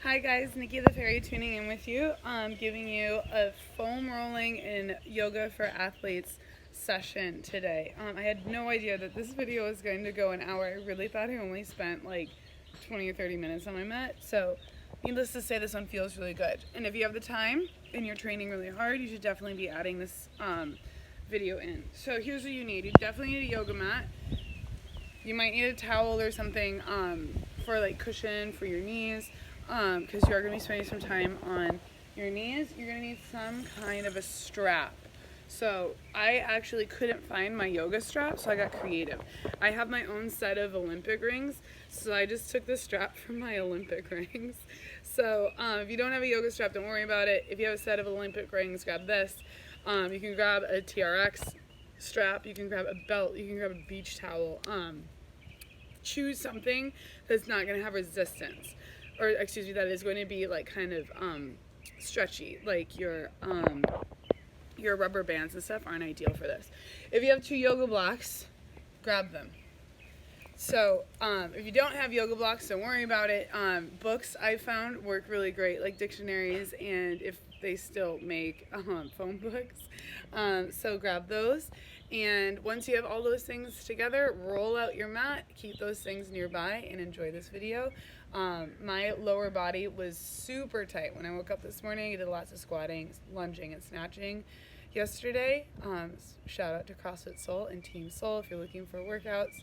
Hi guys, Nikki the Fairy tuning in with you. Giving you a foam rolling and yoga for athletes session today. I had no idea that this video was going to go an hour. I really thought I only spent like 20 or 30 minutes on my mat. So needless to say, this one feels really good. And if you have the time and you're training really hard, you should definitely be adding this video in. So here's what you need. You definitely need a yoga mat. You might need a towel or something for like cushion for your knees, because you are going to be spending some time on your knees. You're going to need some kind of a strap. So I actually couldn't find my yoga strap, so I got creative. I have my own set of Olympic rings, so I just took the strap from my Olympic rings. So if you don't have a yoga strap, don't worry about it. If you have a set of Olympic rings, grab this. You can grab a TRX strap, you can grab a belt, you can grab a beach towel. Choose something that's not going to have resistance, or excuse me, that is going to be like kind of stretchy, like your rubber bands and stuff aren't ideal for this. If you have 2 yoga blocks, grab them. So if you don't have yoga blocks, don't worry about it. Books I found work really great, like dictionaries, and if they still make phone books. So grab those. And once you have all those things together, roll out your mat, keep those things nearby, and enjoy this video. My lower body was super tight when I woke up this morning. I did lots of squatting, lunging, and snatching yesterday. Shout out to CrossFit Soul and Team Soul. If you're looking for workouts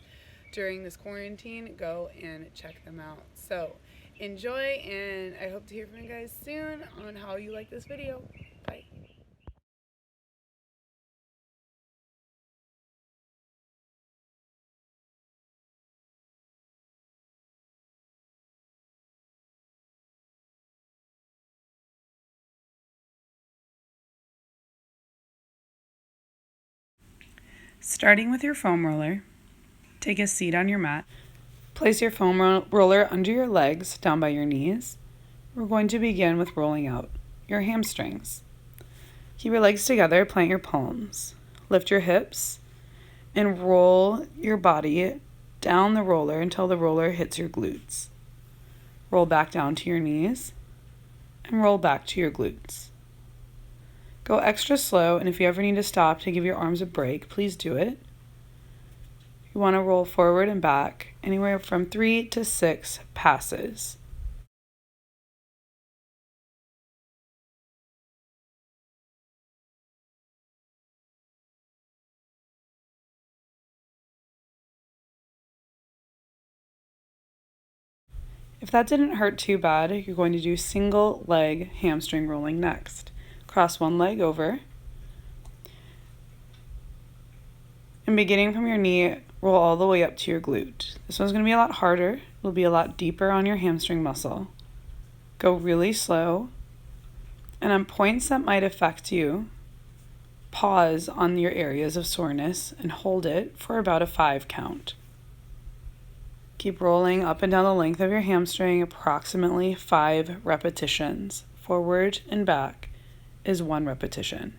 during this quarantine, go and check them out. So enjoy, and I hope to hear from you guys soon on how you like this video. Bye. Starting with your foam roller, take a seat on your mat. Place your foam roller under your legs, down by your knees. We're going to begin with rolling out your hamstrings. Keep your legs together, plant your palms. Lift your hips and roll your body down the roller until the roller hits your glutes. Roll back down to your knees and roll back to your glutes. Go extra slow, and if you ever need to stop to give your arms a break, please do it. You want to roll forward and back anywhere from 3 to 6 passes. If that didn't hurt too bad, you're going to do single leg hamstring rolling next. Cross one leg over. And beginning from your knee, roll all the way up to your glute. This one's going to be a lot harder. It'll be a lot deeper on your hamstring muscle. Go really slow. And on points that might affect you, pause on your areas of soreness and hold it for about a 5 count. Keep rolling up and down the length of your hamstring, approximately 5 repetitions. Forward and back is 1 repetition.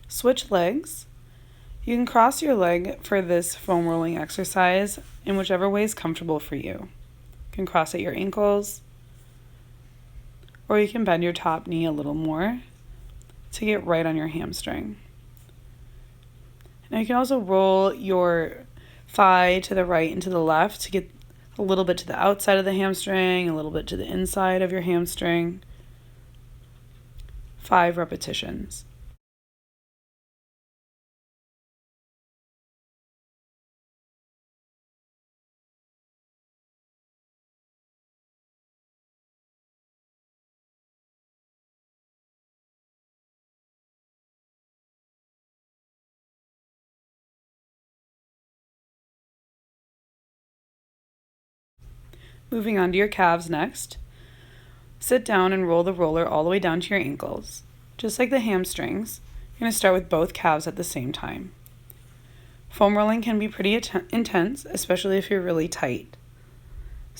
Switch legs. You can cross your leg for this foam rolling exercise in whichever way is comfortable for you. You can cross at your ankles, or you can bend your top knee a little more to get right on your hamstring. Now you can also roll your thigh to the right and to the left to get a little bit to the outside of the hamstring, a little bit to the inside of your hamstring. 5 repetitions. Moving on to your calves next. Sit down and roll the roller all the way down to your ankles. Just like the hamstrings, you're going to start with both calves at the same time. Foam rolling can be pretty intense, especially if you're really tight.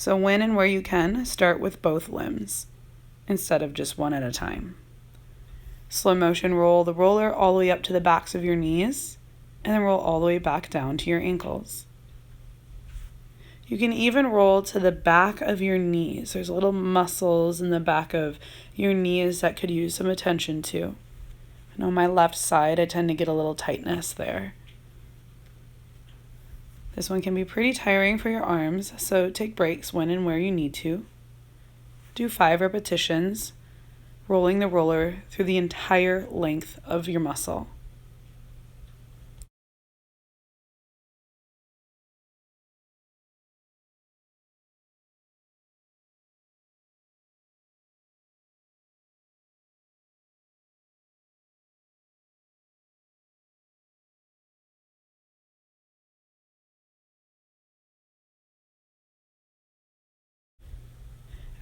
So when and where you can, start with both limbs instead of just one at a time. Slow motion, roll the roller all the way up to the backs of your knees and then roll all the way back down to your ankles. You can even roll to the back of your knees. There's little muscles in the back of your knees that could use some attention to. And on my left side, I tend to get a little tightness there. This one can be pretty tiring for your arms, so take breaks when and where you need to. Do 5 repetitions, rolling the roller through the entire length of your muscle.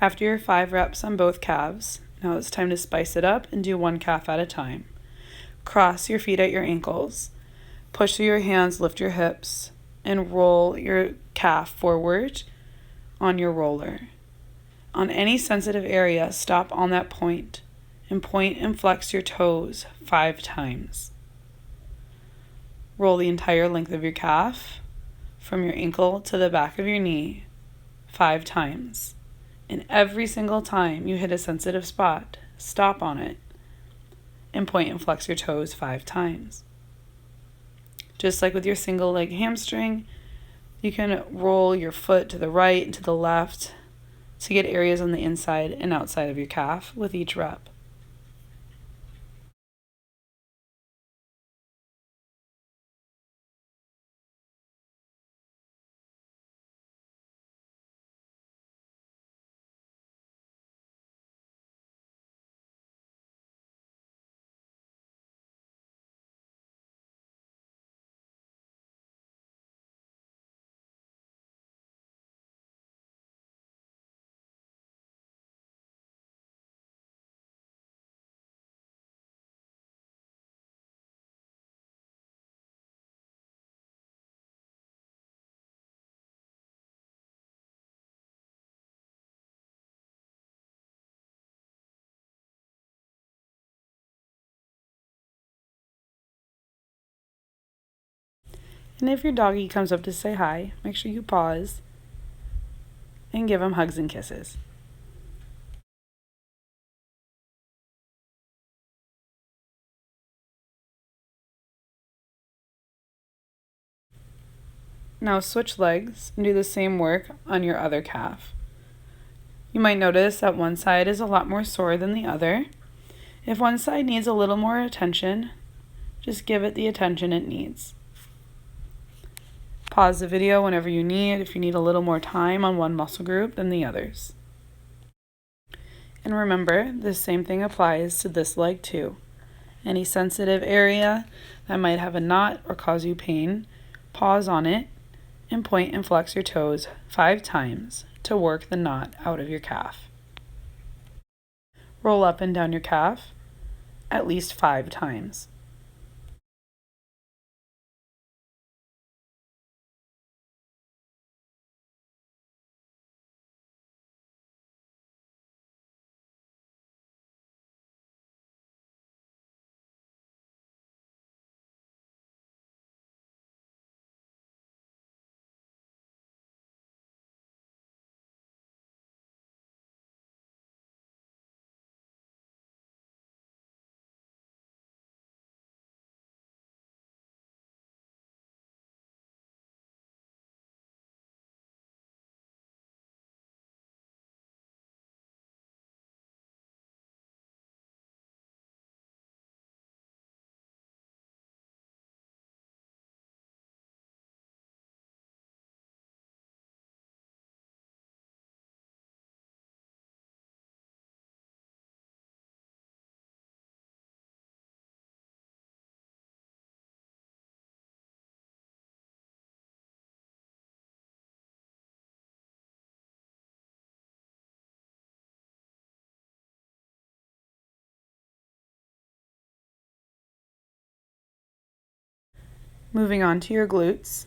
After your 5 reps on both calves, now it's time to spice it up and do one calf at a time. Cross your feet at your ankles. Push through your hands, lift your hips, and roll your calf forward on your roller. On any sensitive area, stop on that point and flex your toes 5 times. Roll the entire length of your calf from your ankle to the back of your knee 5 times. And every single time you hit a sensitive spot, stop on it and point and flex your toes 5 times. Just like with your single leg hamstring, you can roll your foot to the right and to the left to get areas on the inside and outside of your calf with each rep. And if your doggy comes up to say hi, make sure you pause and give him hugs and kisses. Now switch legs and do the same work on your other calf. You might notice that one side is a lot more sore than the other. If one side needs a little more attention, just give it the attention it needs. Pause the video whenever you need if you need a little more time on one muscle group than the others. And remember, the same thing applies to this leg too. Any sensitive area that might have a knot or cause you pain, pause on it and point and flex your toes 5 times to work the knot out of your calf. Roll up and down your calf at least 5 times. Moving on to your glutes,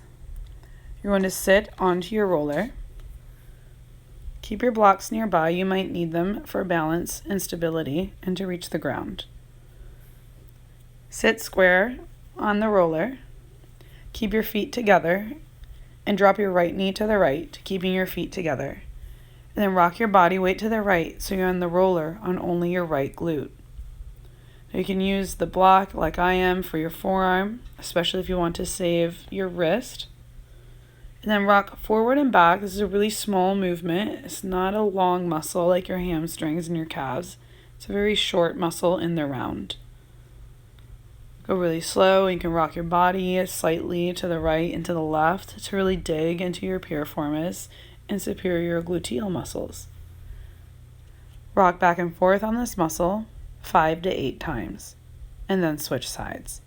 you're going to sit onto your roller. Keep your blocks nearby. You might need them for balance and stability and to reach the ground. Sit square on the roller. Keep your feet together and drop your right knee to the right, keeping your feet together. And then rock your body weight to the right so you're on the roller on only your right glute. You can use the block like I am for your forearm, especially if you want to save your wrist. And then rock forward and back. This is a really small movement. It's not a long muscle like your hamstrings and your calves. It's a very short muscle in the round. Go really slow. You can rock your body slightly to the right and to the left to really dig into your piriformis and superior gluteal muscles. Rock back and forth on this muscle 5 to 8 times, and then switch sides.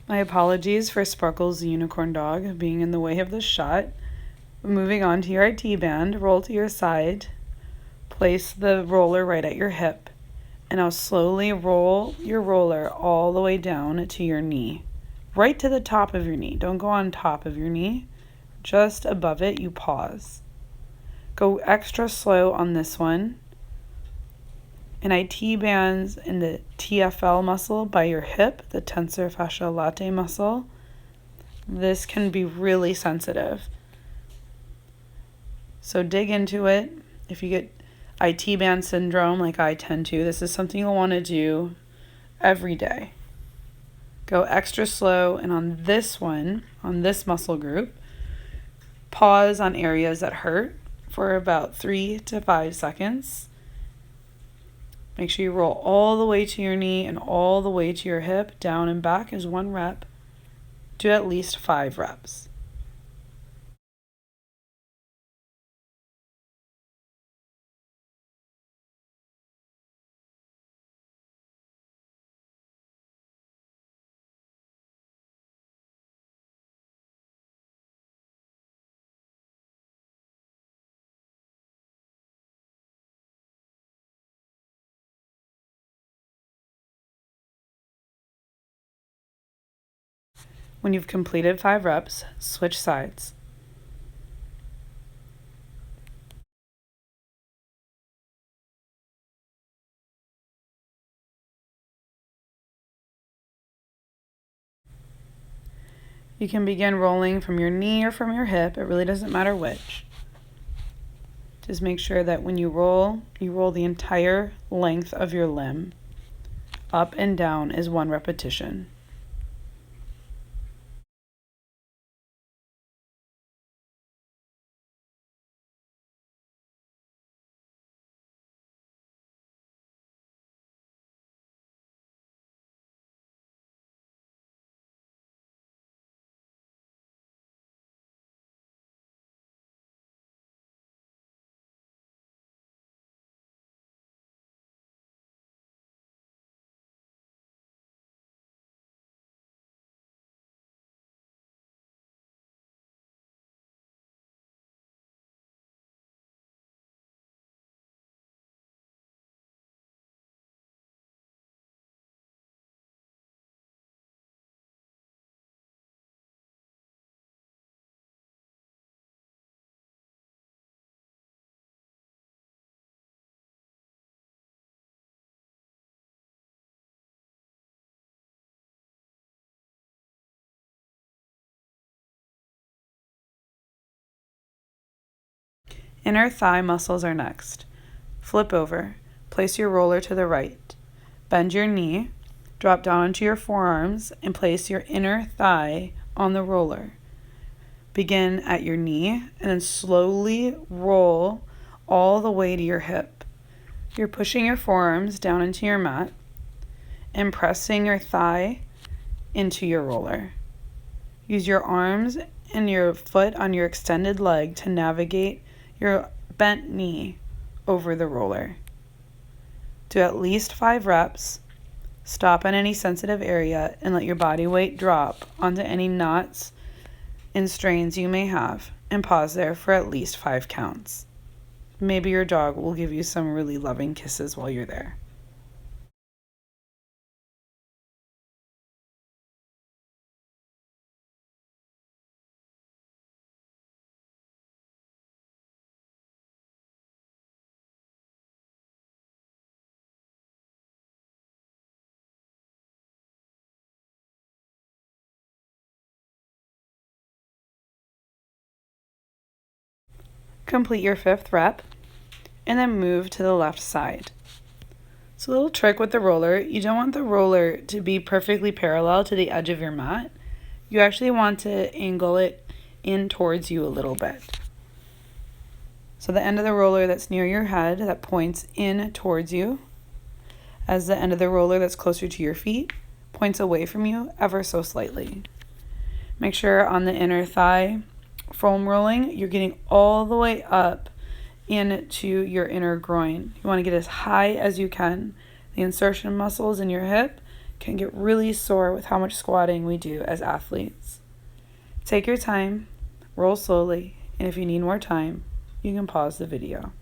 My apologies for Sparkle's unicorn dog being in the way of this shot. Moving on to your IT band, roll to your side, place the roller right at your hip, and now slowly roll your roller all the way down to your knee, right to the top of your knee. Don't go on top of your knee, just above it, you pause. Go extra slow on this one. And IT bands in the TFL muscle by your hip, the tensor fasciae latae muscle. This can be really sensitive. So dig into it. If you get IT band syndrome like I tend to, this is something you'll want to do every day. Go extra slow, and on this one, on this muscle group, pause on areas that hurt for about 3 to 5 seconds. Make sure you roll all the way to your knee and all the way to your hip, down and back is 1 rep. Do at least 5 reps. When you've completed 5 reps, switch sides. You can begin rolling from your knee or from your hip. It really doesn't matter which. Just make sure that when you roll the entire length of your limb. Up and down is 1 repetition. Inner thigh muscles are next. Flip over. Place your roller to the right. Bend your knee. Drop down onto your forearms and place your inner thigh on the roller. Begin at your knee and then slowly roll all the way to your hip. You're pushing your forearms down into your mat and pressing your thigh into your roller. Use your arms and your foot on your extended leg to navigate your bent knee over the roller. Do at least 5 reps. Stop on any sensitive area and let your body weight drop onto any knots and strains you may have, and pause there for at least 5 counts. Maybe your dog will give you some really loving kisses while you're there. Complete your 5th rep and then move to the left side. So a little trick with the roller, you don't want the roller to be perfectly parallel to the edge of your mat. You actually want to angle it in towards you a little bit. So the end of the roller that's near your head that points in towards you, as the end of the roller that's closer to your feet points away from you ever so slightly. Make sure on the inner thigh foam rolling, you're getting all the way up into your inner groin. You want to get as high as you can. The insertion muscles in your hip can get really sore with how much squatting we do as athletes. Take your time, roll slowly, and if you need more time, you can pause the video.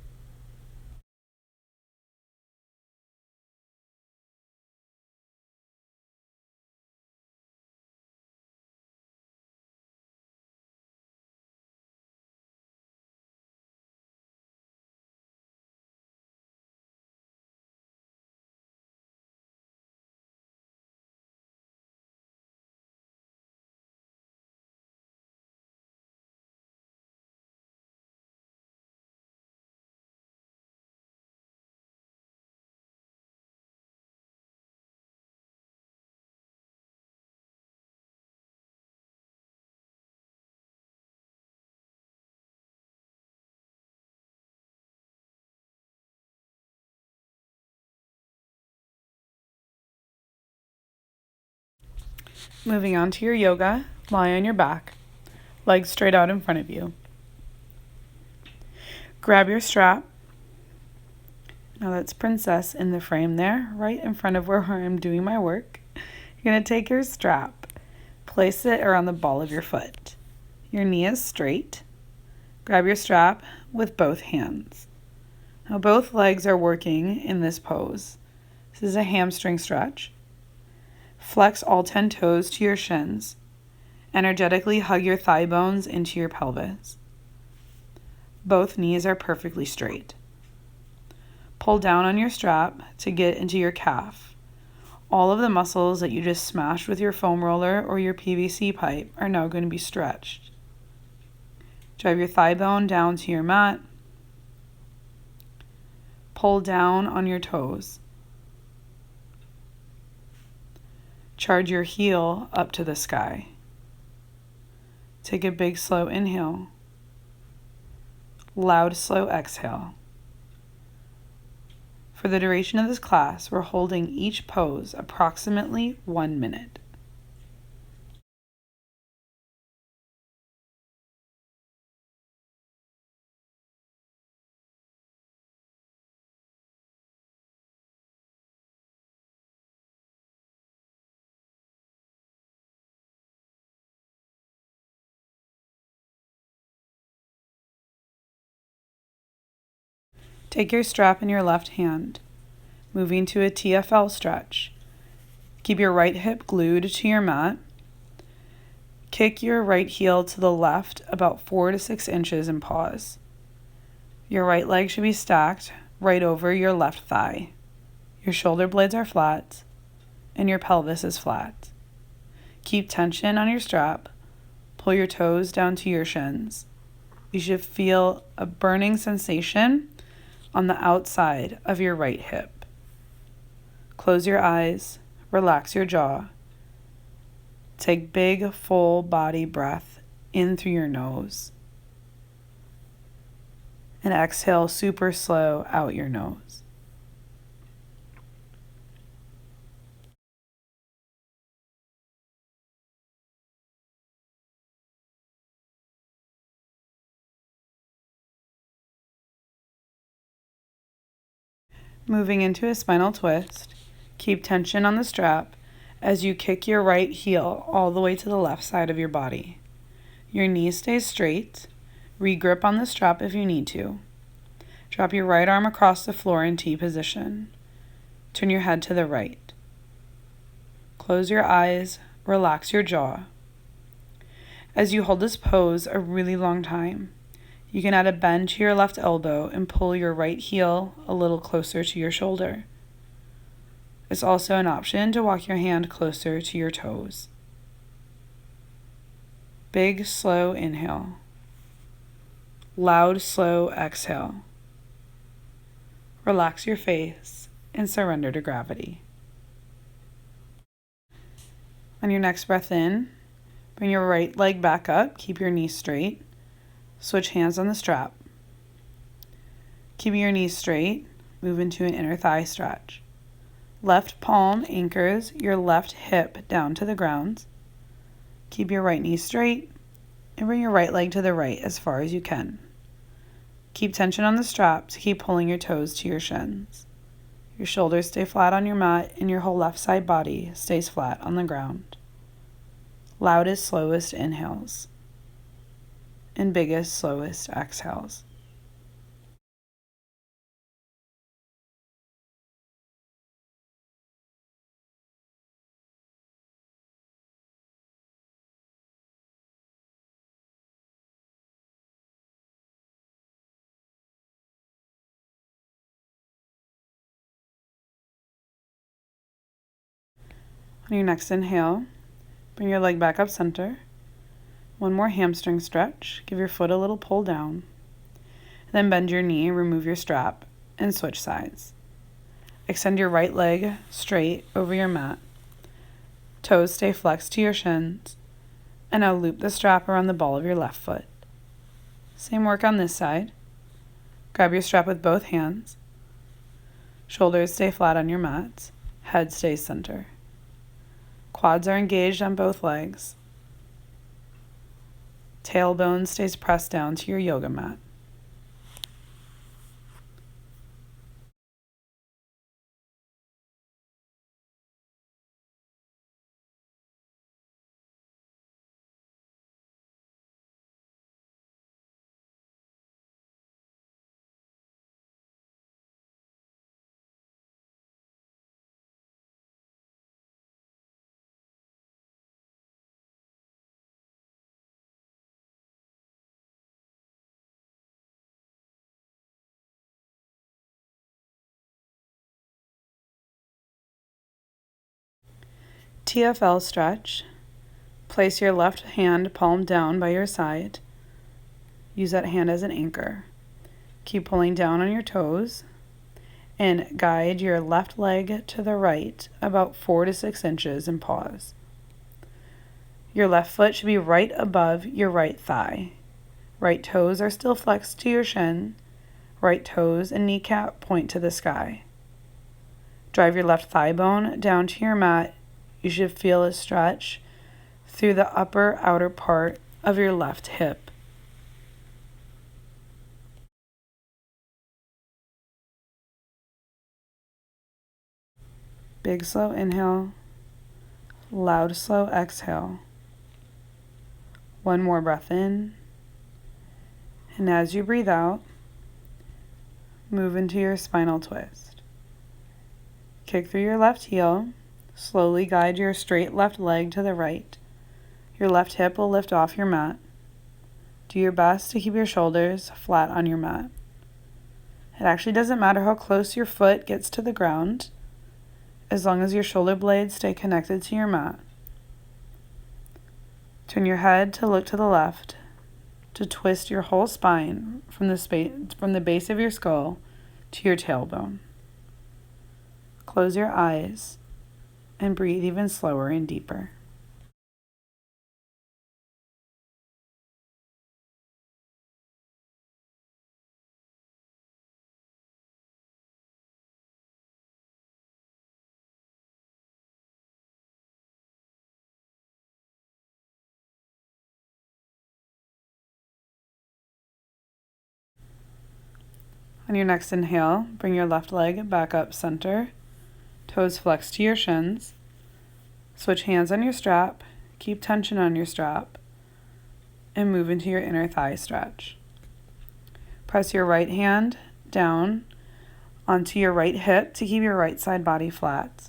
Moving on to your yoga, lie on your back, legs straight out in front of you. Grab your strap. Now that's princess in the frame there, right in front of where I'm doing my work. You're going to take your strap, place it around the ball of your foot. Your knee is straight. Grab your strap with both hands. Now both legs are working in this pose. This is a hamstring stretch. Flex all 10 toes to your shins. Energetically hug your thigh bones into your pelvis. Both knees are perfectly straight. Pull down on your strap to get into your calf. All of the muscles that you just smashed with your foam roller or your PVC pipe are now going to be stretched. Drive your thigh bone down to your mat. Pull down on your toes. Charge your heel up to the sky. Take a big slow inhale. Loud slow exhale. For the duration of this class, we're holding each pose approximately 1 minute. Take your strap in your left hand, moving to a TFL stretch. Keep your right hip glued to your mat. Kick your right heel to the left about 4 to 6 inches and pause. Your right leg should be stacked right over your left thigh. Your shoulder blades are flat and your pelvis is flat. Keep tension on your strap. Pull your toes down to your shins. You should feel a burning sensation on the outside of your right hip. Close your eyes, Relax your jaw. Take big, full body breath in through your nose. And exhale super slow out your nose. Moving into a spinal twist, keep tension on the strap as you kick your right heel all the way to the left side of your body. Your knee stays straight. Regrip on the strap if you need to. Drop your right arm across the floor in T position. Turn your head to the right. Close your eyes, relax your jaw. As you hold this pose a really long time, you can add a bend to your left elbow and pull your right heel a little closer to your shoulder. It's also an option to walk your hand closer to your toes. Big, slow inhale. Loud, slow exhale. Relax your face and surrender to gravity. On your next breath in, bring your right leg back up, keep your knees straight. Switch hands on the strap. Keeping your knees straight, move into an inner thigh stretch. Left palm anchors your left hip down to the ground. Keep your right knee straight and bring your right leg to the right as far as you can. Keep tension on the strap to keep pulling your toes to your shins. Your shoulders stay flat on your mat and your whole left side body stays flat on the ground. Loudest, slowest inhales and biggest, slowest exhales. On your next inhale, bring your leg back up center. One more hamstring stretch. Give your foot a little pull down. Then bend your knee, remove your strap, and switch sides. Extend your right leg straight over your mat. Toes stay flexed to your shins. And now loop the strap around the ball of your left foot. Same work on this side. Grab your strap with both hands. Shoulders stay flat on your mat. Head stays center. Quads are engaged on both legs. Tailbone stays pressed down to your yoga mat. TFL stretch. Place your left hand palm down by your side. Use that hand as an anchor. Keep pulling down on your toes and guide your left leg to the right about 4 to 6 inches and pause. Your left foot should be right above your right thigh. Right toes are still flexed to your shin. Right toes and kneecap point to the sky. Drive your left thigh bone down to your mat. You should feel a stretch through the upper outer part of your left hip. Big slow inhale, loud slow exhale. One more breath in. And as you breathe out, move into your spinal twist. Kick through your left heel. Slowly guide your straight left leg to the right. Your left hip will lift off your mat. Do your best to keep your shoulders flat on your mat. It actually doesn't matter how close your foot gets to the ground, as long as your shoulder blades stay connected to your mat. Turn your head to look to the left, to twist your whole spine from the base of your skull to your tailbone. Close your eyes and breathe even slower and deeper. On your next inhale, bring your left leg back up center, toes flexed to your shins. Switch hands on your strap, keep tension on your strap, and move into your inner thigh stretch. Press your right hand down onto your right hip to keep your right side body flat.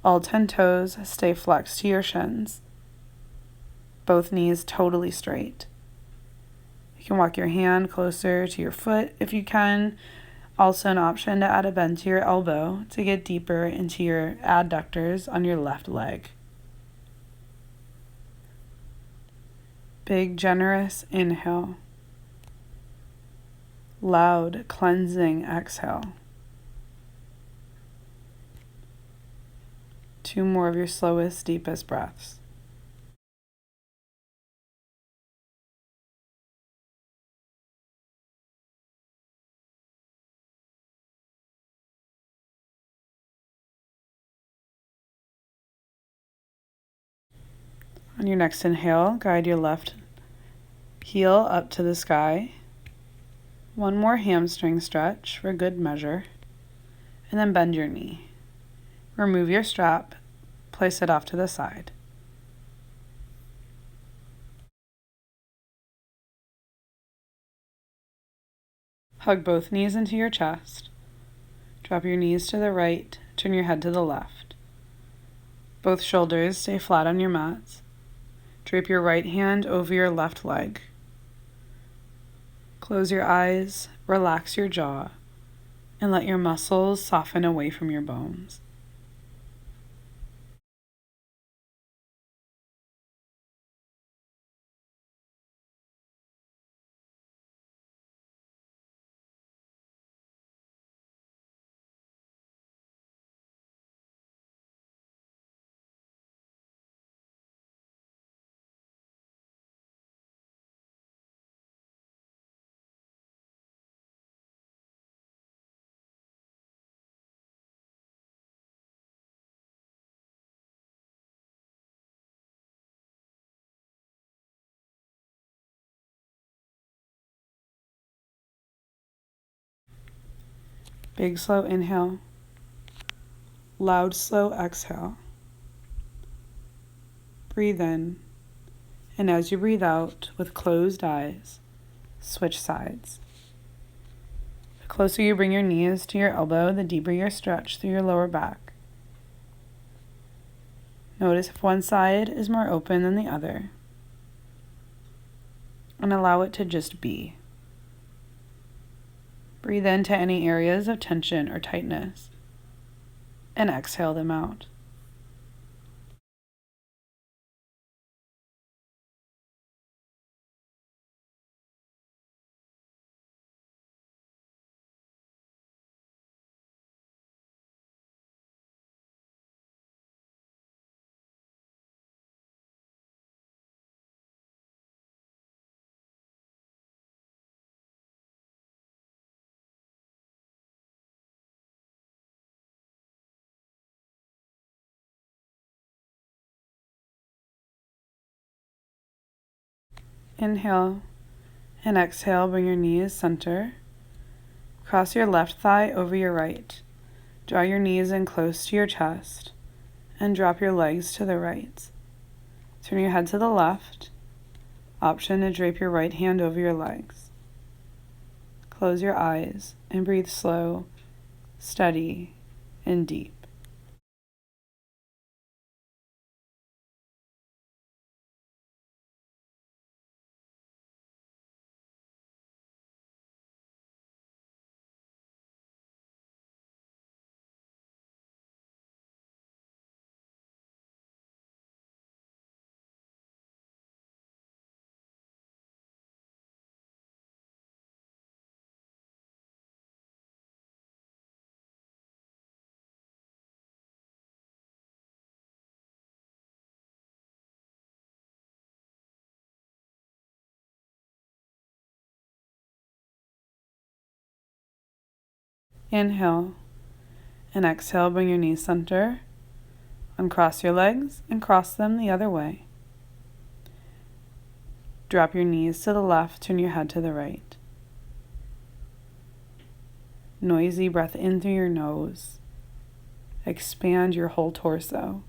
All 10 toes stay flexed to your shins. Both knees totally straight. You can walk your hand closer to your foot if you can. Also an option to add a bend to your elbow to get deeper into your adductors on your left leg. Big, generous inhale. Loud, cleansing exhale. 2 more of your slowest, deepest breaths. On your next inhale, guide your left heel up to the sky. 1 more hamstring stretch for good measure, and then bend your knee. Remove your strap, place it off to the side. Hug both knees into your chest. Drop your knees to the right, turn your head to the left. Both shoulders stay flat on your mats. Drape your right hand over your left leg. Close your eyes, relax your jaw, and let your muscles soften away from your bones. Big, slow inhale. Loud, slow exhale. Breathe in, and as you breathe out with closed eyes, switch sides. The closer you bring your knees to your elbow, the deeper your stretch through your lower back. Notice if one side is more open than the other, and allow it to just be. Breathe into any areas of tension or tightness, and exhale them out. Inhale and exhale, bring your knees center. Cross your left thigh over your right. Draw your knees in close to your chest and drop your legs to the right. Turn your head to the left. Option to drape your right hand over your legs. Close your eyes and breathe slow, steady, and deep. Inhale and exhale, bring your knees center. Uncross your legs and cross them the other way. Drop your knees to the left, turn your head to the right. Noisy breath in through your nose. Expand your whole torso.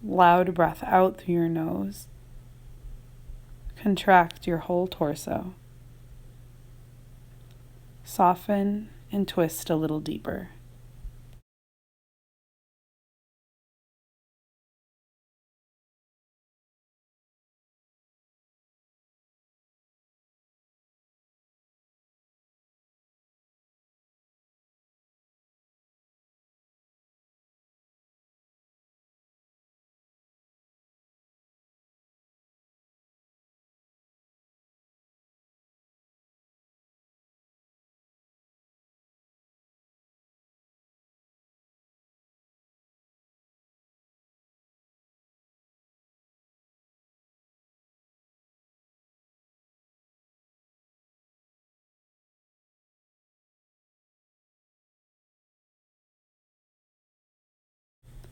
Loud breath out through your nose. Contract your whole torso. Soften and twist a little deeper.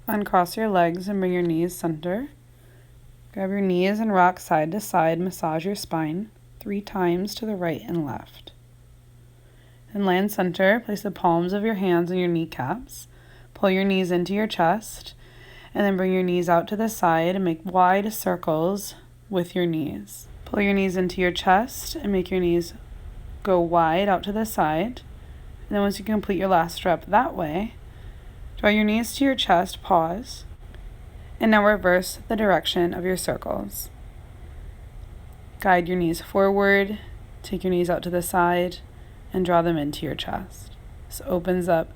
Uncross your legs and bring your knees center. Grab your knees and rock side to side. Massage your spine 3 times to the right and left. And land center. Place the palms of your hands on your kneecaps. Pull your knees into your chest. And then bring your knees out to the side and make wide circles with your knees. Pull your knees into your chest and make your knees go wide out to the side. And then once you complete your last rep that way, draw your knees to your chest, pause, and now reverse the direction of your circles. Guide your knees forward, take your knees out to the side, and draw them into your chest. This opens up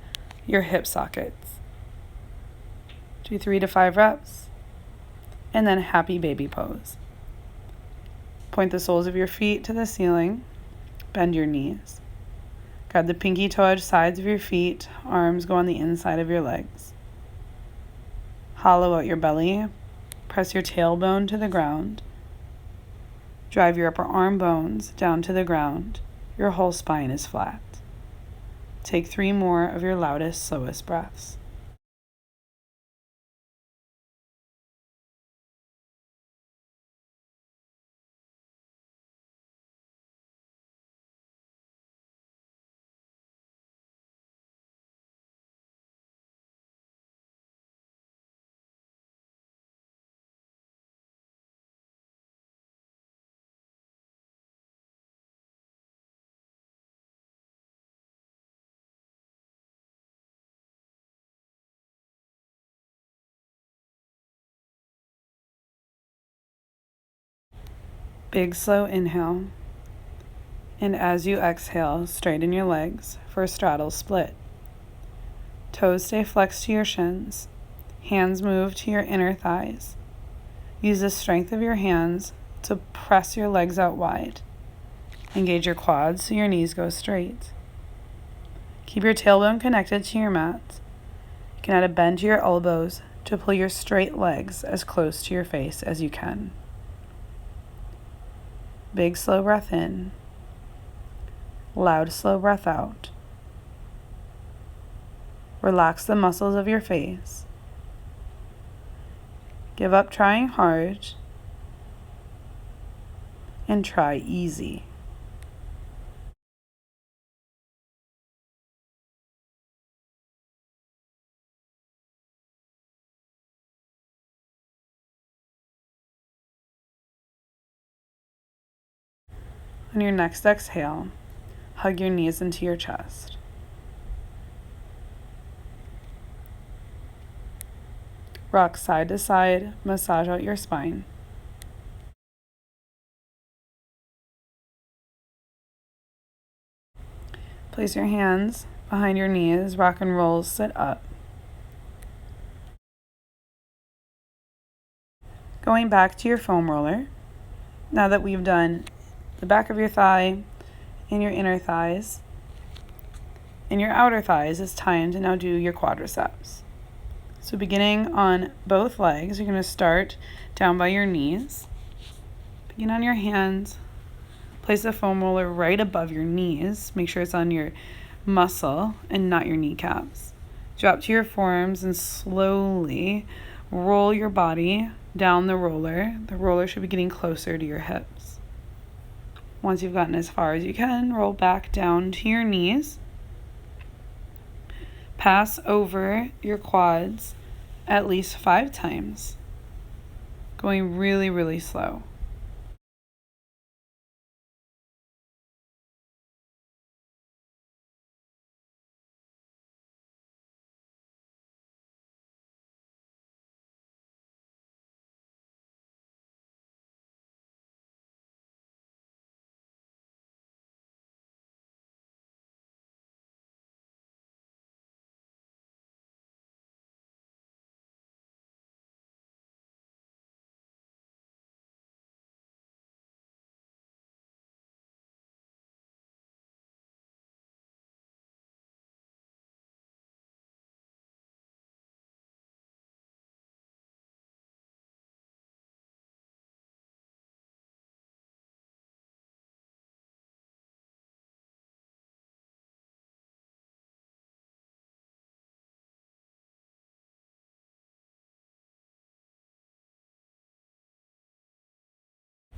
your hip sockets. Do 3 to 5 reps, and then happy baby pose. Point the soles of your feet to the ceiling, bend your knees. Grab the pinky toe edge sides of your feet, arms go on the inside of your legs. Hollow out your belly, press your tailbone to the ground. Drive your upper arm bones down to the ground. Your whole spine is flat. Take 3 more of your loudest, slowest breaths. Big slow inhale, and as you exhale, straighten your legs for a straddle split. Toes stay flexed to your shins, hands move to your inner thighs. Use the strength of your hands to press your legs out wide. Engage your quads so your knees go straight. Keep your tailbone connected to your mat. You can add a bend to your elbows to pull your straight legs as close to your face as you can. Big slow breath in. Loud slow breath out. Relax the muscles of your face. Give up trying hard and try easy. On your next exhale, hug your knees into your chest. Rock side to side, massage out your spine. Place your hands behind your knees, rock and roll, sit up. Going back to your foam roller, now that we've done the back of your thigh and your inner thighs and your outer thighs, it's time to now do your quadriceps. So beginning on both legs, you're going to start down by your knees. Begin on your hands. Place the foam roller right above your knees. Make sure it's on your muscle and not your kneecaps. Drop to your forearms and slowly roll your body down the roller. The roller should be getting closer to your hips. Once you've gotten as far as you can, roll back down to your knees. Pass over your quads at least 5 times, going really, really slow.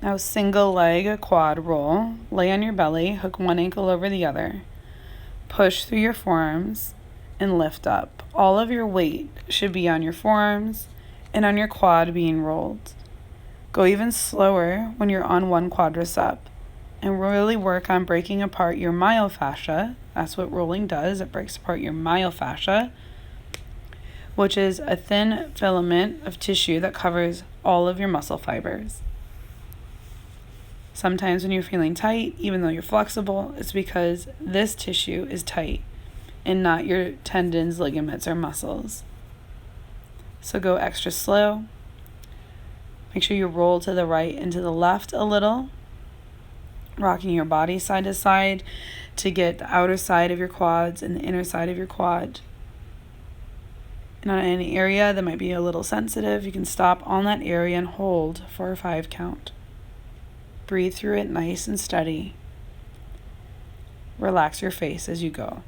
Now single leg quad roll. Lay on your belly, hook one ankle over the other. Push through your forearms and lift up. All of your weight should be on your forearms and on your quad being rolled. Go even slower when you're on one quadricep and really work on breaking apart your myofascia. That's what rolling does. It breaks apart your myofascia, which is a thin filament of tissue that covers all of your muscle fibers. Sometimes when you're feeling tight, even though you're flexible, it's because this tissue is tight and not your tendons, ligaments, or muscles. So go extra slow. Make sure you roll to the right and to the left a little, rocking your body side to side to get the outer side of your quads and the inner side of your quad. And on any area that might be a little sensitive, you can stop on that area and hold for a 5 count. Breathe through it nice and steady. Relax your face as you go.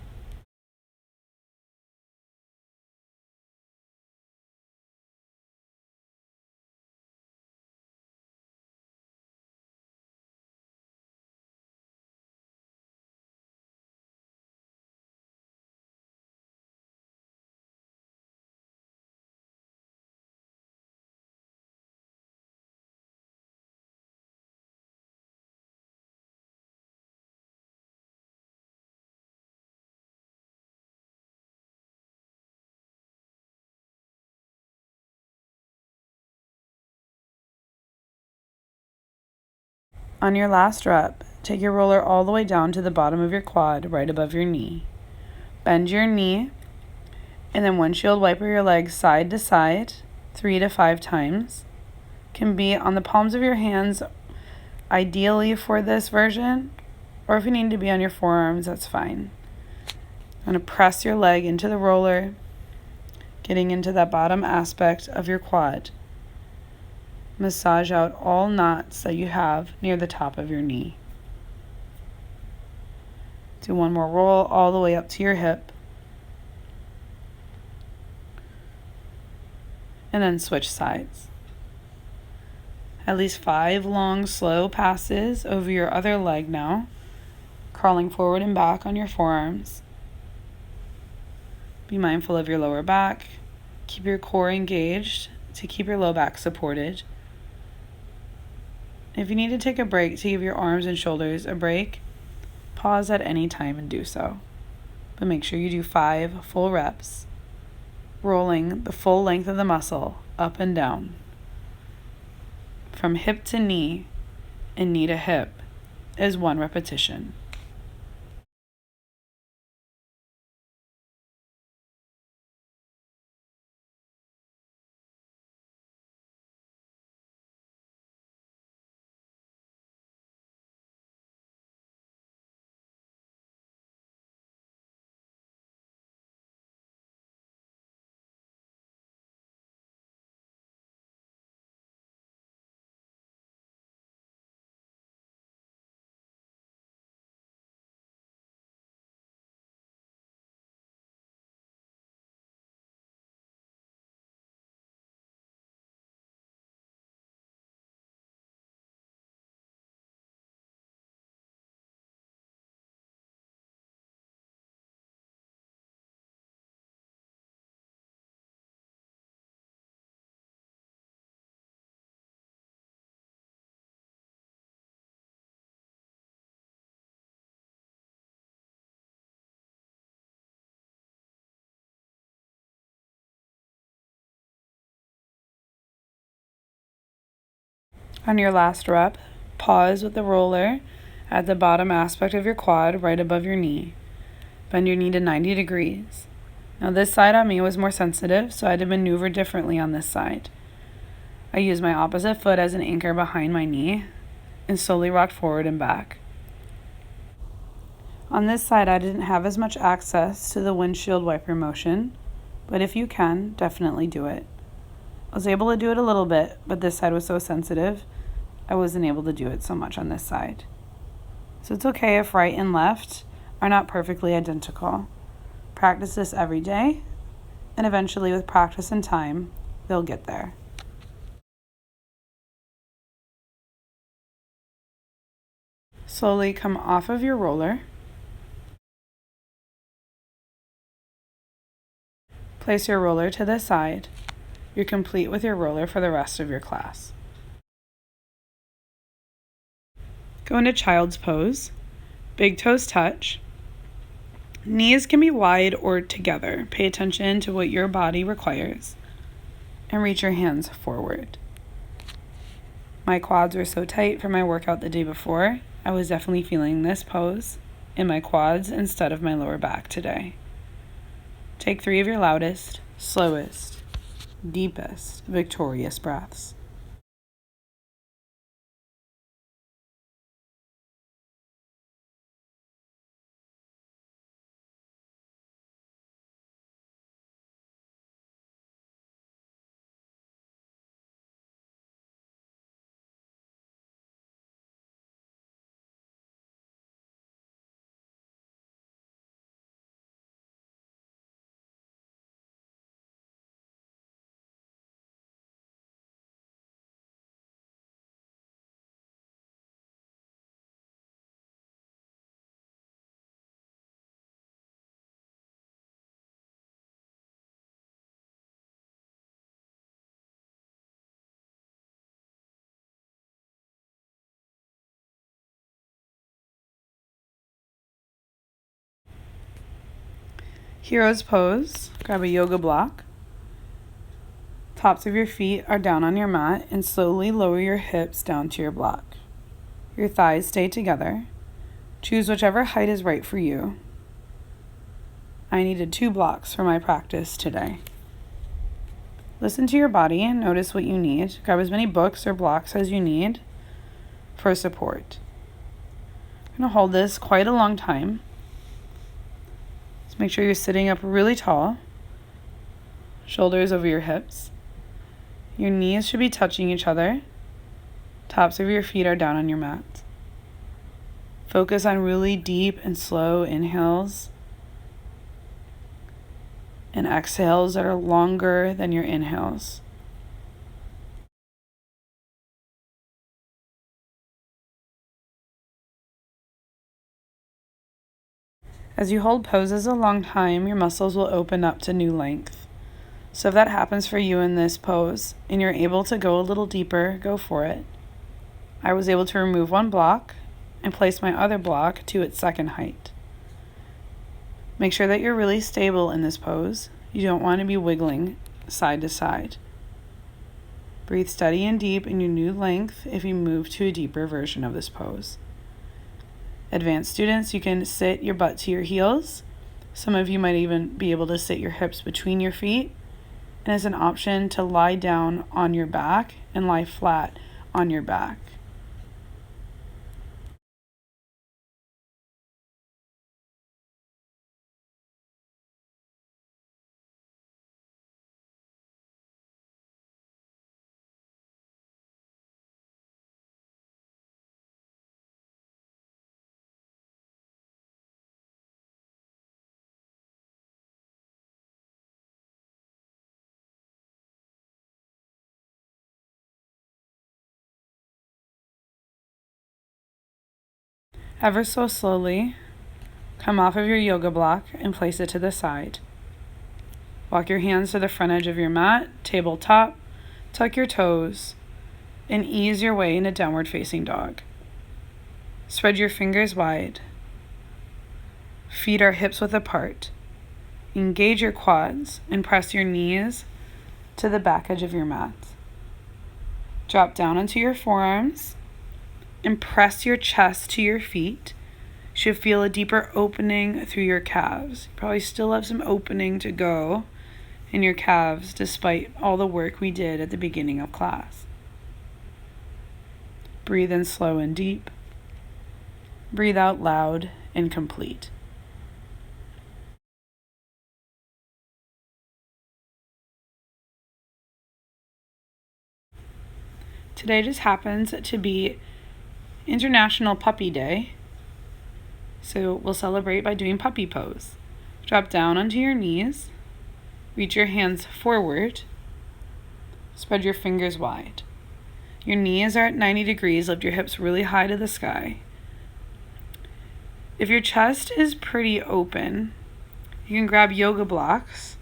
On your last rep, take your roller all the way down to the bottom of your quad, right above your knee. Bend your knee, and then windshield wiper your legs side to side 3 to 5 times. Can be on the palms of your hands, ideally for this version, or if you need to be on your forearms, that's fine. I'm going to press your leg into the roller, getting into that bottom aspect of your quad. Massage out all knots that you have near the top of your knee. Do one more roll all the way up to your hip. And then switch sides. At least 5 long, slow passes over your other leg now, crawling forward and back on your forearms. Be mindful of your lower back. Keep your core engaged to keep your low back supported. If you need to take a break to give your arms and shoulders a break, pause at any time and do so. But make sure you do 5 full reps, rolling the full length of the muscle up and down. From hip to knee and knee to hip is 1 repetition. On your last rep, pause with the roller at the bottom aspect of your quad right above your knee. Bend your knee to 90 degrees. Now this side on me was more sensitive, so I had to maneuver differently on this side. I used my opposite foot as an anchor behind my knee and slowly rocked forward and back. On this side, I didn't have as much access to the windshield wiper motion, but if you can, definitely do it. I was able to do it a little bit, but this side was so sensitive, I wasn't able to do it so much on this side. So it's okay if right and left are not perfectly identical. Practice this every day, and eventually with practice and time, they'll get there. Slowly come off of your roller. Place your roller to the side. You're complete with your roller for the rest of your class. Go into child's pose. Big toes touch. Knees can be wide or together. Pay attention to what your body requires. And reach your hands forward. My quads were so tight from my workout the day before. I was definitely feeling this pose in my quads instead of my lower back today. Take 3 of your loudest, slowest, deepest, victorious breaths. Hero's pose. Grab a yoga block. Tops of your feet are down on your mat and slowly lower your hips down to your block. Your thighs stay together. Choose whichever height is right for you. I needed 2 blocks for my practice today. Listen to your body and notice what you need. Grab as many books or blocks as you need for support. I'm going to hold this quite a long time. So make sure you're sitting up really tall. Shoulders over your hips. Your knees should be touching each other. Tops of your feet are down on your mat. Focus on really deep and slow inhales and exhales that are longer than your inhales. As you hold poses a long time, your muscles will open up to new length. So if that happens for you in this pose and you're able to go a little deeper, go for it. I was able to remove 1 block and place my other block to its second height. Make sure that you're really stable in this pose. You don't want to be wiggling side to side. Breathe steady and deep in your new length if you move to a deeper version of this pose. Advanced students, you can sit your butt to your heels. Some of you might even be able to sit your hips between your feet. And as an option to lie down on your back and lie flat on your back. Ever so slowly, come off of your yoga block and place it to the side. Walk your hands to the front edge of your mat, tabletop, tuck your toes, and ease your way into downward facing dog. Spread your fingers wide. Feet are hips width apart. Engage your quads and press your knees to the back edge of your mat. Drop down onto your forearms and press your chest to your feet. You should feel a deeper opening through your calves. You probably still have some opening to go in your calves despite all the work we did at the beginning of class. Breathe in slow and deep. Breathe out loud and complete. Today just happens to be International Puppy Day, so we'll celebrate by doing puppy pose. Drop down onto your knees, reach your hands forward, spread your fingers wide. Your knees are at 90 degrees, lift your hips really high to the sky. If your chest is pretty open, you can grab yoga blocks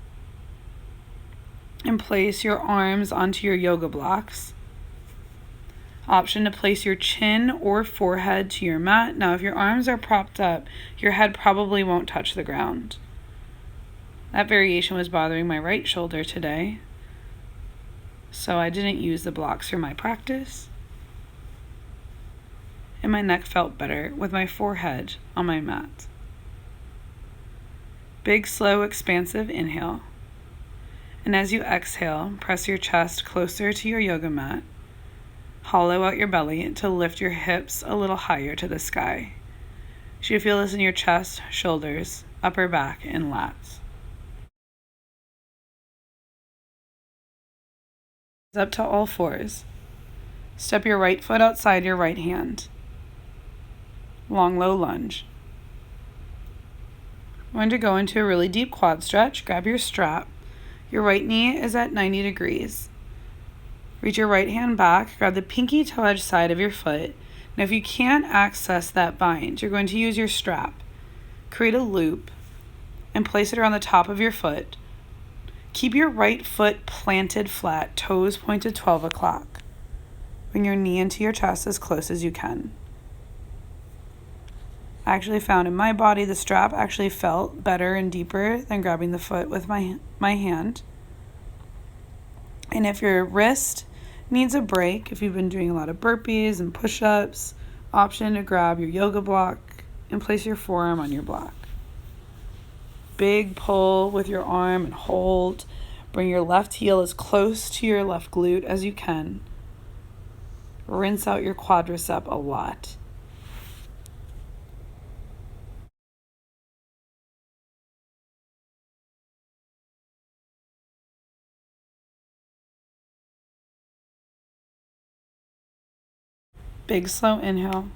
and place your arms onto your yoga blocks. Option to place your chin or forehead to your mat. Now, if your arms are propped up, your head probably won't touch the ground. That variation was bothering my right shoulder today, so I didn't use the blocks for my practice. And my neck felt better with my forehead on my mat. Big, slow, expansive inhale. And as you exhale, press your chest closer to your yoga mat. Hollow out your belly to lift your hips a little higher to the sky. You should feel this in your chest, shoulders, upper back, and lats. Up to all fours. Step your right foot outside your right hand. Long, low lunge. I'm going to go into a really deep quad stretch. Grab your strap. Your right knee is at 90 degrees. Reach your right hand back, grab the pinky toe edge side of your foot. Now if you can't access that bind, you're going to use your strap. Create a loop and place it around the top of your foot. Keep your right foot planted flat, toes pointed 12 o'clock. Bring your knee into your chest as close as you can. I actually found in my body the strap actually felt better and deeper than grabbing the foot with my hand. And if your wrist needs a break, if you've been doing a lot of burpees and push-ups, option to grab your yoga block and place your forearm on your block. Big pull with your arm and hold. Bring your left heel as close to your left glute as you can. Rinse out your quadricep a lot. Big, slow inhale.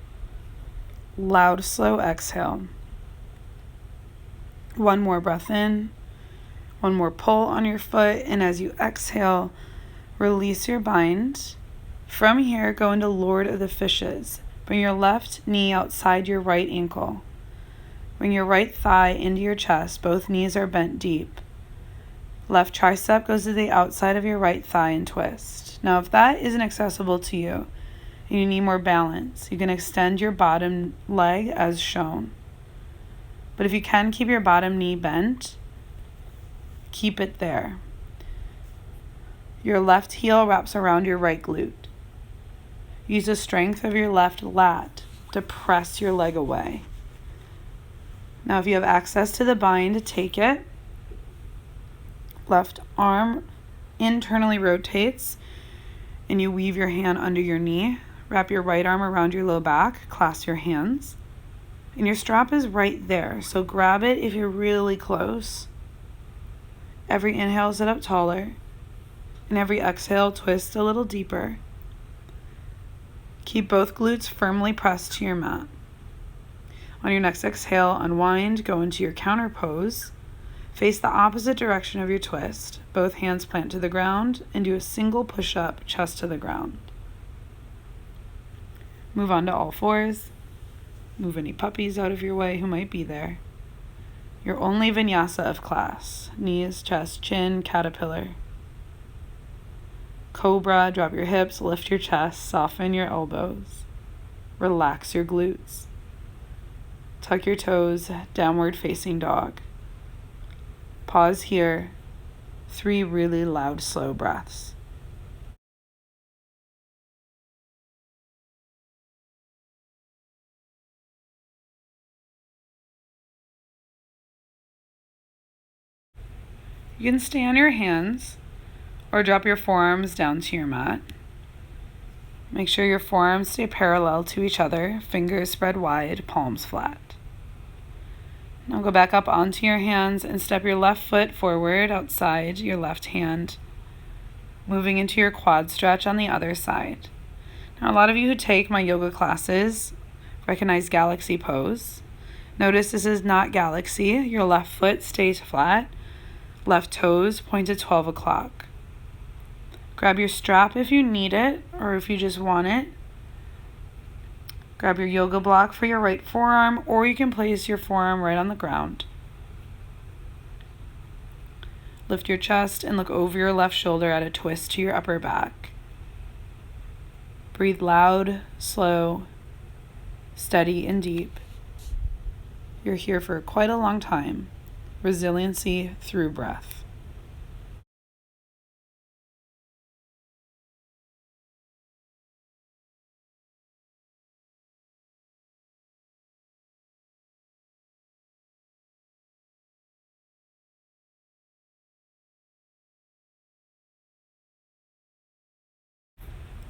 Loud, slow exhale. One more breath in. One more pull on your foot. And as you exhale, release your bind. From here, go into Lord of the Fishes. Bring your left knee outside your right ankle. Bring your right thigh into your chest. Both knees are bent deep. Left tricep goes to the outside of your right thigh and twist. Now, if that isn't accessible to you, and you need more balance, you can extend your bottom leg as shown. But if you can keep your bottom knee bent, keep it there. Your left heel wraps around your right glute. Use the strength of your left lat to press your leg away. Now, if you have access to the bind, take it. Left arm internally rotates, and you weave your hand under your knee. Wrap your right arm around your low back, clasp your hands. And your strap is right there, so grab it if you're really close. Every inhale, sit up taller. And every exhale, twist a little deeper. Keep both glutes firmly pressed to your mat. On your next exhale, unwind, go into your counter pose. Face the opposite direction of your twist. Both hands plant to the ground and do a single push-up, chest to the ground. Move on to all fours. Move any puppies out of your way who might be there. Your only vinyasa of class. Knees, chest, chin, caterpillar. Cobra, drop your hips, lift your chest, soften your elbows. Relax your glutes. Tuck your toes, downward facing dog. Pause here. 3 really loud, slow breaths. You can stay on your hands or drop your forearms down to your mat. Make sure your forearms stay parallel to each other, fingers spread wide, palms flat. Now go back up onto your hands and step your left foot forward outside your left hand, moving into your quad stretch on the other side. Now, a lot of you who take my yoga classes recognize galaxy pose. Notice this is not galaxy. Your left foot stays flat, left toes point to 12 o'clock. Grab your strap if you need it or if you just want it. Grab your yoga block for your right forearm, or you can place your forearm right on the ground. Lift your chest and look over your left shoulder at a twist to your upper back. Breathe loud, slow, steady, and deep. You're here for quite a long time. Resiliency through breath.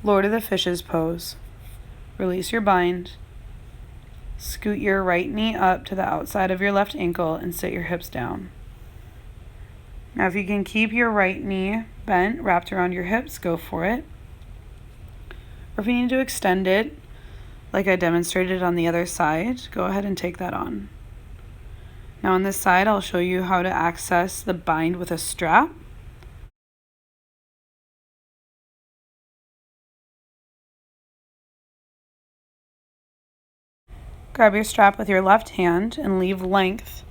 Lord of the Fishes pose. Release your bind. Scoot your right knee up to the outside of your left ankle and sit your hips down. Now, if you can keep your right knee bent, wrapped around your hips, go for it. Or if you need to extend it, like I demonstrated on the other side, go ahead and take that on. Now on this side, I'll show you how to access the bind with a strap. Grab your strap with your left hand and leave length.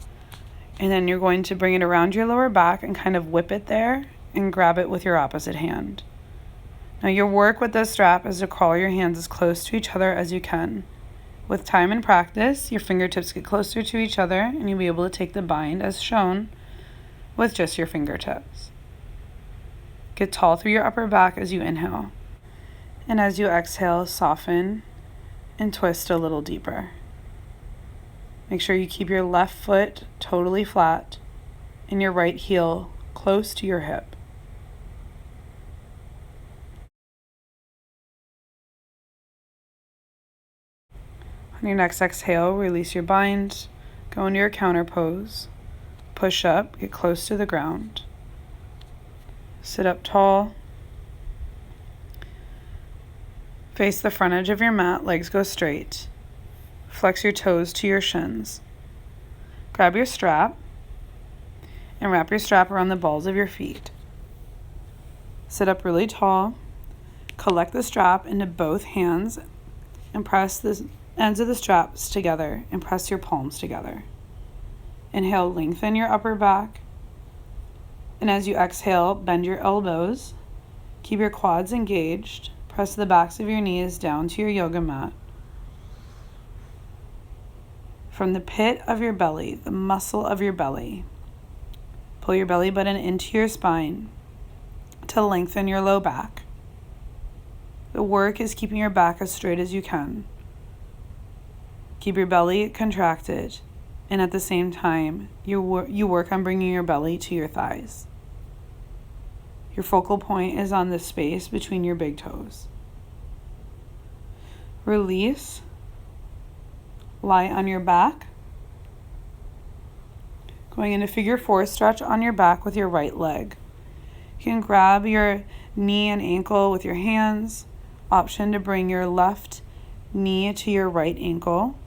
And then you're going to bring it around your lower back and kind of whip it there and grab it with your opposite hand. Now your work with this strap is to crawl your hands as close to each other as you can. With time and practice, your fingertips get closer to each other and you'll be able to take the bind as shown with just your fingertips. Get tall through your upper back as you inhale. And as you exhale, soften and twist a little deeper. Make sure you keep your left foot totally flat and your right heel close to your hip. On your next exhale, release your bind, go into your counter pose, push up, get close to the ground. Sit up tall. Face the front edge of your mat, legs go straight. Flex your toes to your shins. Grab your strap and wrap your strap around the balls of your feet. Sit up really tall. Collect the strap into both hands and press the ends of the straps together and press your palms together. Inhale, lengthen your upper back. And as you exhale, bend your elbows. Keep your quads engaged. Press the backs of your knees down to your yoga mat. From the pit of your belly, the muscle of your belly, pull your belly button into your spine to lengthen your low back. The work is keeping your back as straight as you can. Keep your belly contracted, and at the same time, you work on bringing your belly to your thighs. Your focal point is on the space between your big toes. Release. Lie on your back. Going into figure 4 stretch on your back with your right leg. You can grab your knee and ankle with your hands. Option to bring your left knee to your right ankle.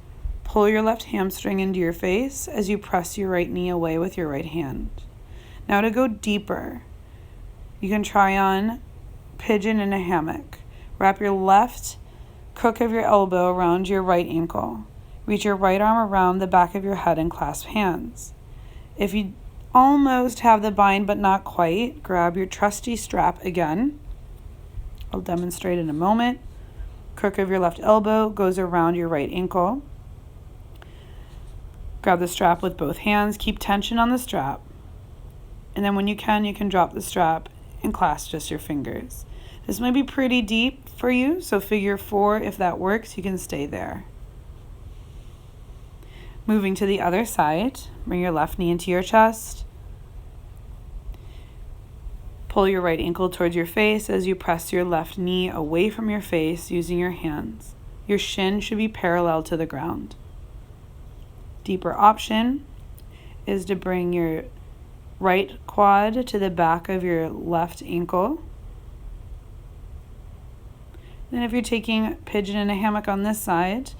Pull your left hamstring into your face as you press your right knee away with your right hand. Now to go deeper, you can try on pigeon in a hammock. Wrap your left crook of your elbow around your right ankle. Reach your right arm around the back of your head and clasp hands. If you almost have the bind but not quite, grab your trusty strap again. I'll demonstrate in a moment. Crook of your left elbow goes around your right ankle. Grab the strap with both hands. Keep tension on the strap. And then when you can drop the strap and clasp just your fingers. This might be pretty deep for you, so figure 4, if that works, you can stay there. Moving to the other side, bring your left knee into your chest. Pull your right ankle towards your face as you press your left knee away from your face using your hands. Your shin should be parallel to the ground. Deeper option is to bring your right quad to the back of your left ankle. Then if you're taking pigeon in a hammock on this side,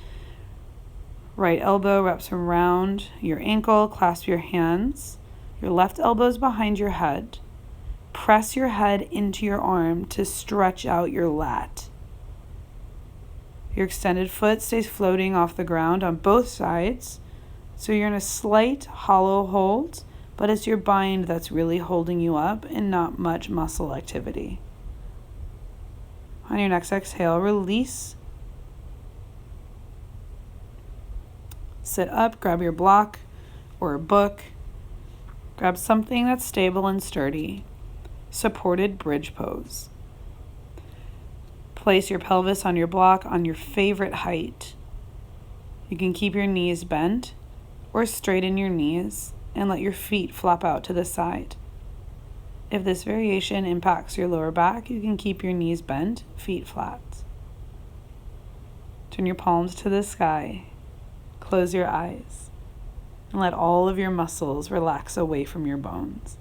right elbow wraps around your ankle, clasp your hands. Your left elbow is behind your head. Press your head into your arm to stretch out your lat. Your extended foot stays floating off the ground on both sides, so you're in a slight hollow hold, but it's your bind that's really holding you up and not much muscle activity. On your next exhale, release. Sit up, grab your block or a book. Grab something that's stable and sturdy. Supported bridge pose. Place your pelvis on your block on your favorite height. You can keep your knees bent or straighten your knees and let your feet flop out to the side. If this variation impacts your lower back, you can keep your knees bent, feet flat. Turn your palms to the sky. Close your eyes and let all of your muscles relax away from your bones.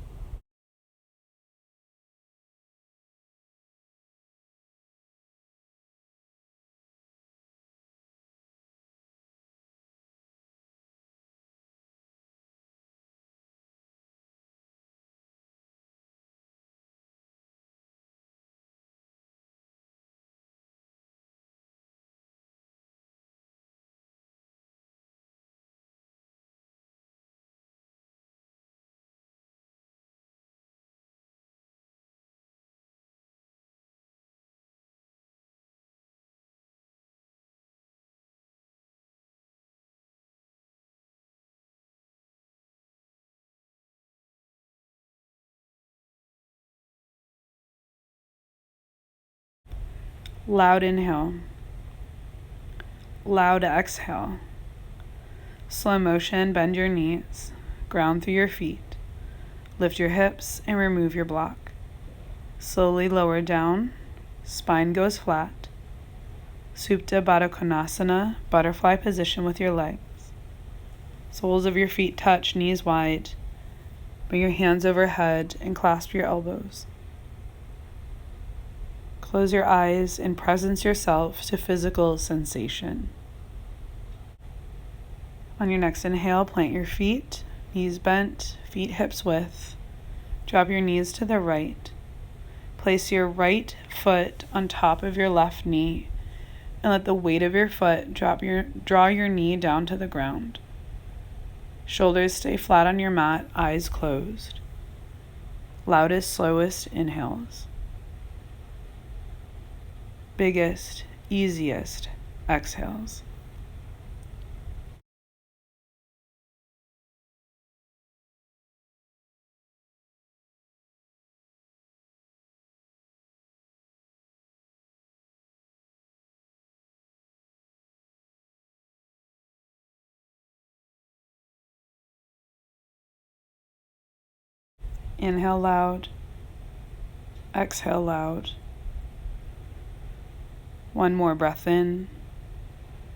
Loud inhale. Loud exhale. Slow motion, bend your knees. Ground through your feet. Lift your hips and remove your block. Slowly lower down. Spine goes flat. Supta Baddha Konasana, butterfly position with your legs. Soles of your feet touch, knees wide. Bring your hands overhead and clasp your elbows. Close your eyes and presence yourself to physical sensation. On your next inhale, plant your feet, knees bent, feet hips width. Drop your knees to the right. Place your right foot on top of your left knee and let the weight of your foot draw your knee down to the ground. Shoulders stay flat on your mat, eyes closed. Loudest, slowest inhales. Biggest, easiest exhales. Inhale loud. Exhale loud. One more breath in,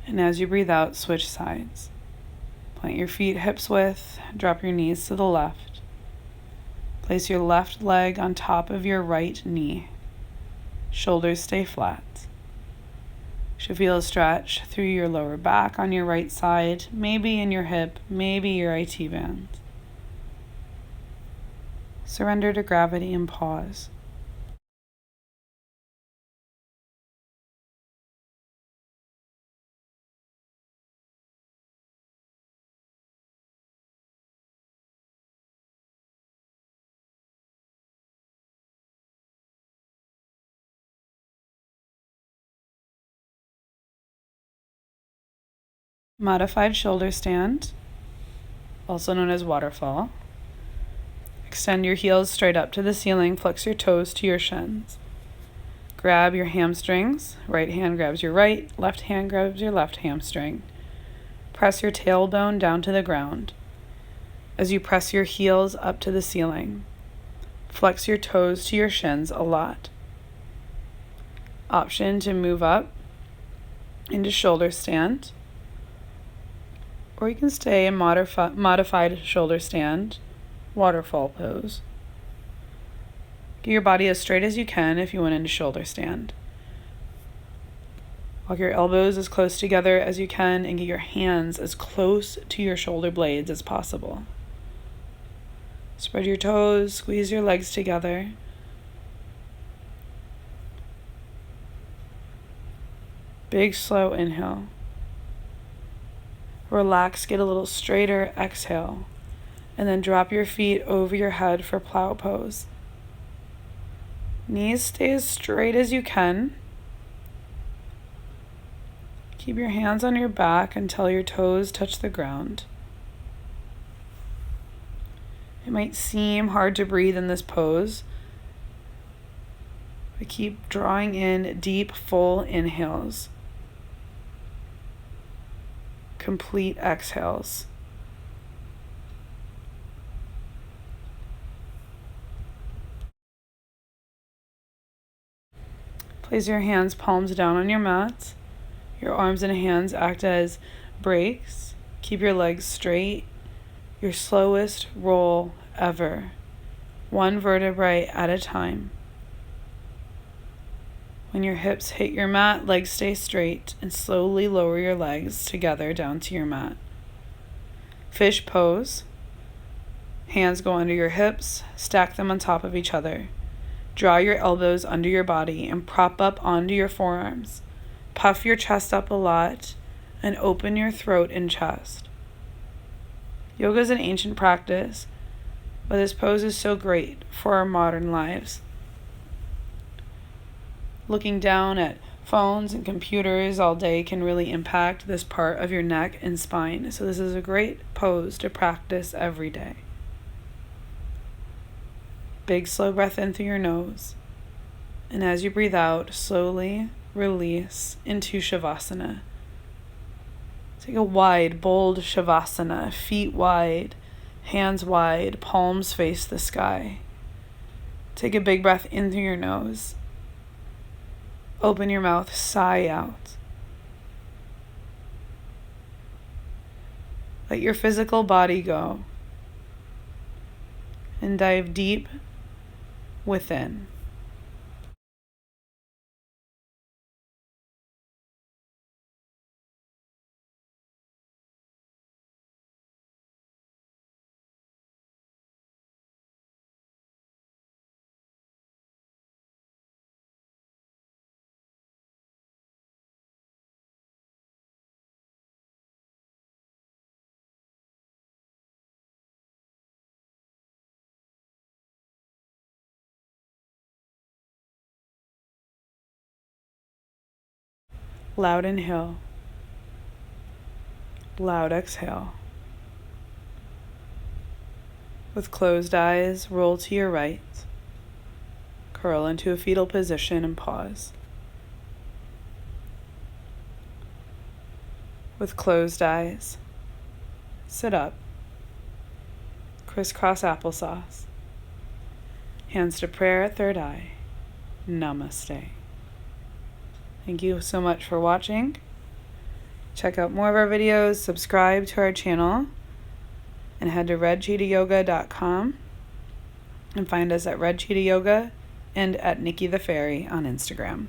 and as you breathe out, switch sides. Plant your feet hips width, drop your knees to the left. Place your left leg on top of your right knee. Shoulders stay flat. You should feel a stretch through your lower back on your right side, maybe in your hip, maybe your IT band. Surrender to gravity and pause. Modified shoulder stand, also known as waterfall. Extend your heels straight up to the ceiling, flex your toes to your shins. Grab your hamstrings, right hand grabs your right, left hand grabs your left hamstring. Press your tailbone down to the ground. As you press your heels up to the ceiling, Flex your toes to your shins a lot. Option to move up into shoulder stand, or you can stay in modified shoulder stand, waterfall pose. Get your body as straight as you can if you went into shoulder stand. Walk your elbows as close together as you can and get your hands as close to your shoulder blades as possible. Spread your toes, squeeze your legs together. Big, slow inhale. Relax, get a little straighter, exhale. And then drop your feet over your head for plow pose. Knees stay as straight as you can. Keep your hands on your back until your toes touch the ground. It might seem hard to breathe in this pose, but keep drawing in deep, full inhales. Complete exhales. Place your hands palms down on your mat. Your arms and hands act as brakes. Keep your legs straight. Your slowest roll ever. One vertebrae at a time. When your hips hit your mat, legs stay straight and slowly lower your legs together down to your mat. Fish pose. Hands go under your hips, stack them on top of each other. Draw your elbows under your body and prop up onto your forearms. Puff your chest up a lot and open your throat and chest. Yoga is an ancient practice, but this pose is so great for our modern lives. Looking down at phones and computers all day can really impact this part of your neck and spine. So this is a great pose to practice every day. Big slow breath in through your nose. And as you breathe out, slowly release into Shavasana. Take a wide, bold Shavasana, feet wide, hands wide, palms face the sky. Take a big breath in through your nose. Open your mouth, sigh out. Let your physical body go and dive deep within. Loud inhale. Loud exhale. With closed eyes, roll to your right. Curl into a fetal position and pause. With closed eyes, sit up. Crisscross applesauce. Hands to prayer at third eye. Namaste. Thank you so much for watching. Check out more of our videos, subscribe to our channel, and head to redcheetahyoga.com and find us at Red Cheetah Yoga and at Nikki the Fairy on Instagram.